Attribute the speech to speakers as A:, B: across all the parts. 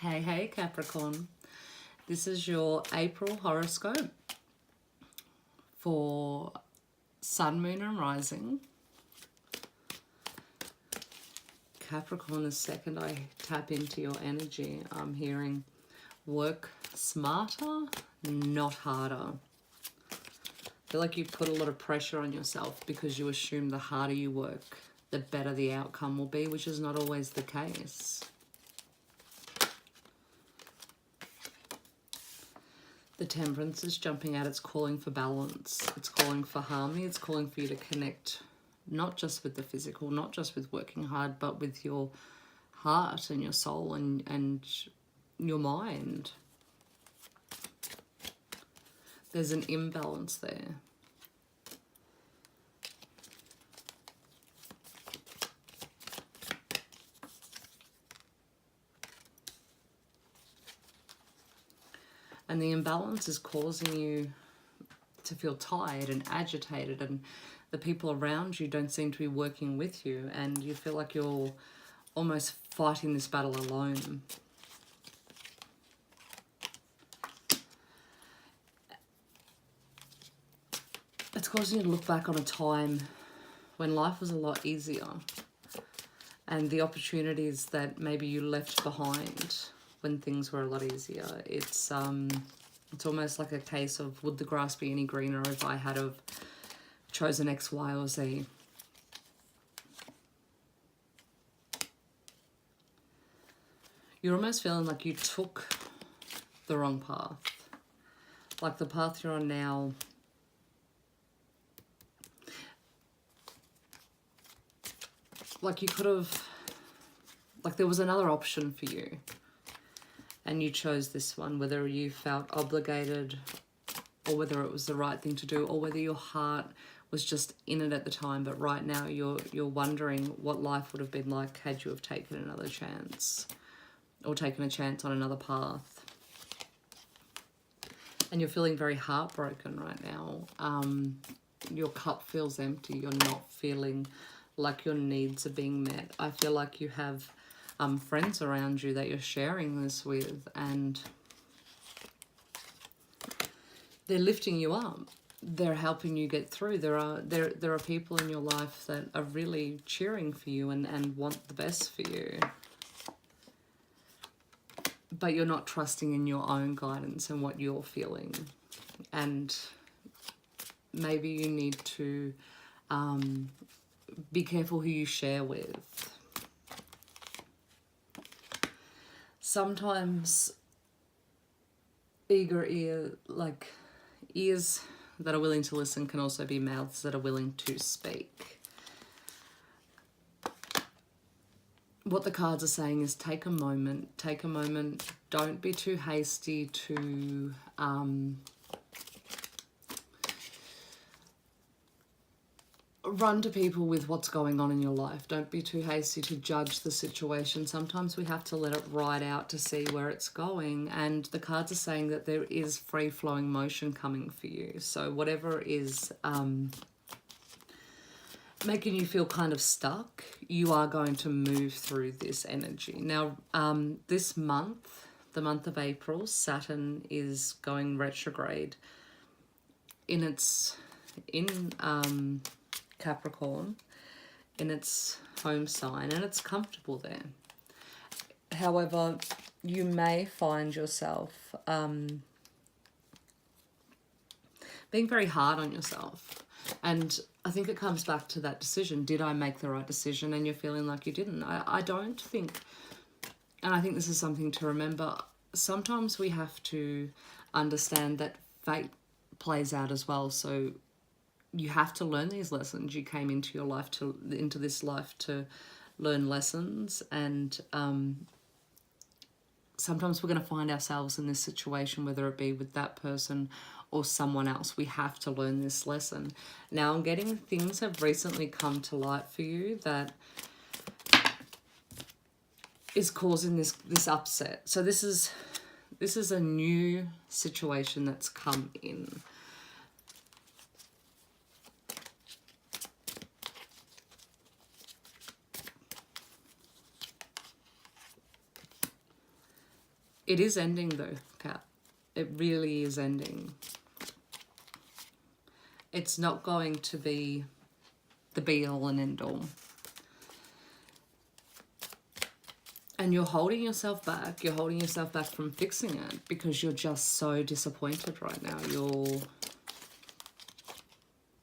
A: Hey Capricorn. This is your April horoscope for Sun, Moon and Rising. Capricorn, the second I tap into your energy, I'm hearing work smarter, not harder. I feel like you put a lot of pressure on yourself because you assume the harder you work, the better the outcome will be, which is not always the case. The Temperance is jumping out. It's calling for balance. It's calling for harmony. It's calling for you to connect not just with the physical, not just with working hard, but with your heart and your soul and your mind. There's an imbalance there. And the imbalance is causing you to feel tired and agitated, and the people around you don't seem to be working with you, and you feel like you're almost fighting this battle alone. It's causing you to look back on a time when life was a lot easier and the opportunities that maybe you left behind when things were a lot easier. It's almost like a case of, would the grass be any greener if I had have chosen X, Y, or Z? You're almost feeling like you took the wrong path. Like the path you're on now, like you could have, like there was another option for you, and you chose this one, whether you felt obligated or whether it was the right thing to do, or whether your heart was just in it at the time, but right now you're wondering what life would have been like had you have taken another chance or taken a chance on another path. And you're feeling very heartbroken right now. Your cup feels empty. You're not feeling like your needs are being met. I feel like you have friends around you that you're sharing this with, and they're lifting you up. They're helping you get through. There are people in your life that are really cheering for you and want the best for you. But you're not trusting in your own guidance and what you're feeling. And maybe you need to be careful who you share with. Sometimes ears that are willing to listen can also be mouths that are willing to speak. What the cards are saying is take a moment, don't be too hasty to run to people with what's going on in your life. Don't be too hasty to judge the situation. Sometimes we have to let it ride out to see where it's going. And the cards are saying that there is free-flowing motion coming for you. So whatever is making you feel kind of stuck, you are going to move through this energy. Now, this month, the month of April, Saturn is going retrograde in Capricorn, in its home sign, and it's comfortable there. However, you may find yourself being very hard on yourself, and I think it comes back to that decision. Did I make the right decision? And you're feeling like you didn't. I don't think, and I think this is something to remember, sometimes we have to understand that fate plays out as well. So you have to learn these lessons. You came into your life into this life to learn lessons, and sometimes we're going to find ourselves in this situation, whether it be with that person or someone else. We have to learn this lesson. Now I'm getting things have recently come to light for you that is causing this upset. So this is a new situation that's come in. It is ending though, Cap. It really is ending. It's not going to be the be all and end all. And you're holding yourself back. You're holding yourself back from fixing it because you're just so disappointed right now.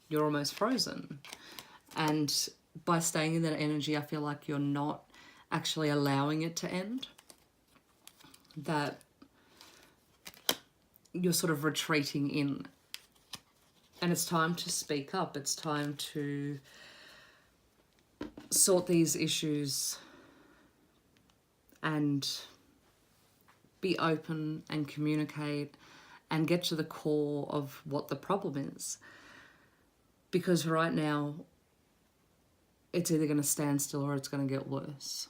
A: You're almost frozen. And by staying in that energy, I feel like you're not actually allowing it to end. That you're sort of retreating in. And it's time to speak up. It's time to sort these issues and be open and communicate and get to the core of what the problem is. Because right now, it's either going to stand still or it's going to get worse.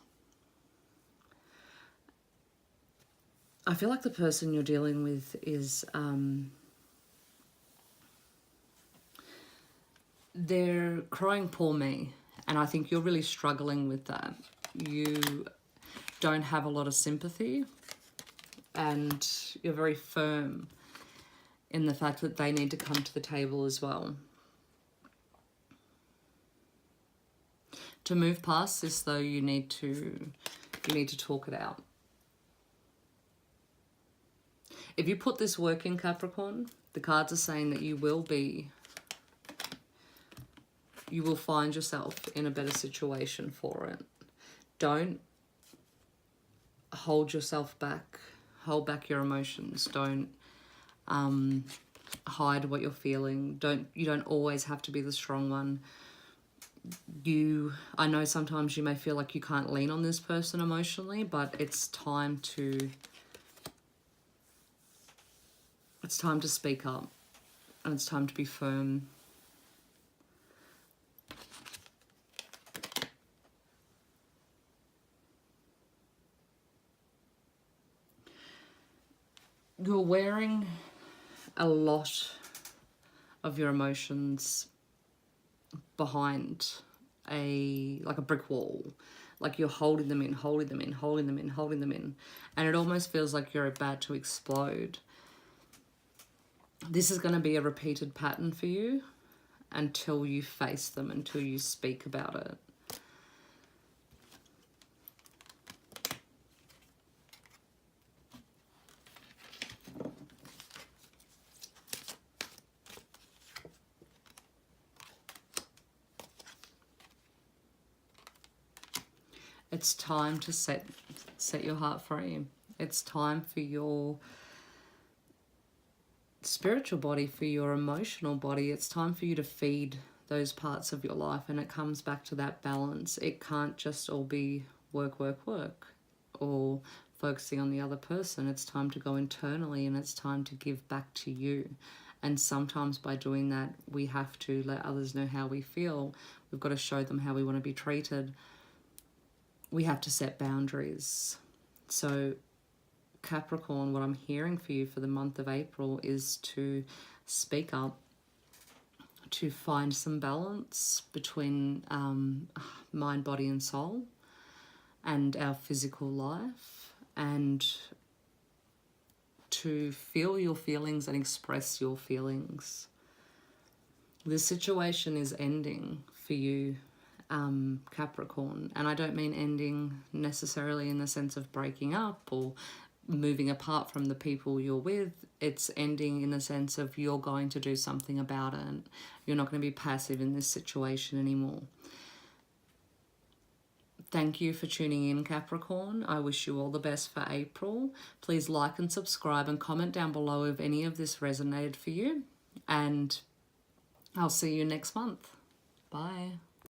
A: I feel like the person you're dealing with is, they're crying poor me. And I think you're really struggling with that. You don't have a lot of sympathy, and you're very firm in the fact that they need to come to the table as well. To move past this though, you need to talk it out. If you put this work in, Capricorn, the cards are saying that you will find yourself in a better situation for it. Don't hold yourself back. Hold back your emotions. Don't hide what you're feeling. You don't always have to be the strong one. I know sometimes you may feel like you can't lean on this person emotionally, but it's time to speak up, and it's time to be firm. You're wearing a lot of your emotions behind like a brick wall. Like you're holding them in. And it almost feels like you're about to explode. This is going to be a repeated pattern for you until you face them, until you speak about it. It's time to set your heart free. It's time for your spiritual body, for your emotional body. It's time for you to feed those parts of your life, and it comes back to that balance. It can't just all be work, or focusing on the other person. It's time to go internally, and it's time to give back to you. And sometimes by doing that, we have to let others know how we feel. We've got to show them how we want to be treated. We have to set boundaries. So Capricorn, what I'm hearing for you for the month of April is to speak up, to find some balance between mind, body and soul and our physical life, and to feel your feelings and express your feelings. This situation is ending for you, Capricorn, and I don't mean ending necessarily in the sense of breaking up or moving apart from the people you're with. It's ending in the sense of you're going to do something about it. You're not going to be passive in this situation anymore. Thank you for tuning in, Capricorn. I wish you all the best for April. Please like and subscribe and comment down below if any of this resonated for you. And I'll see you next month. Bye.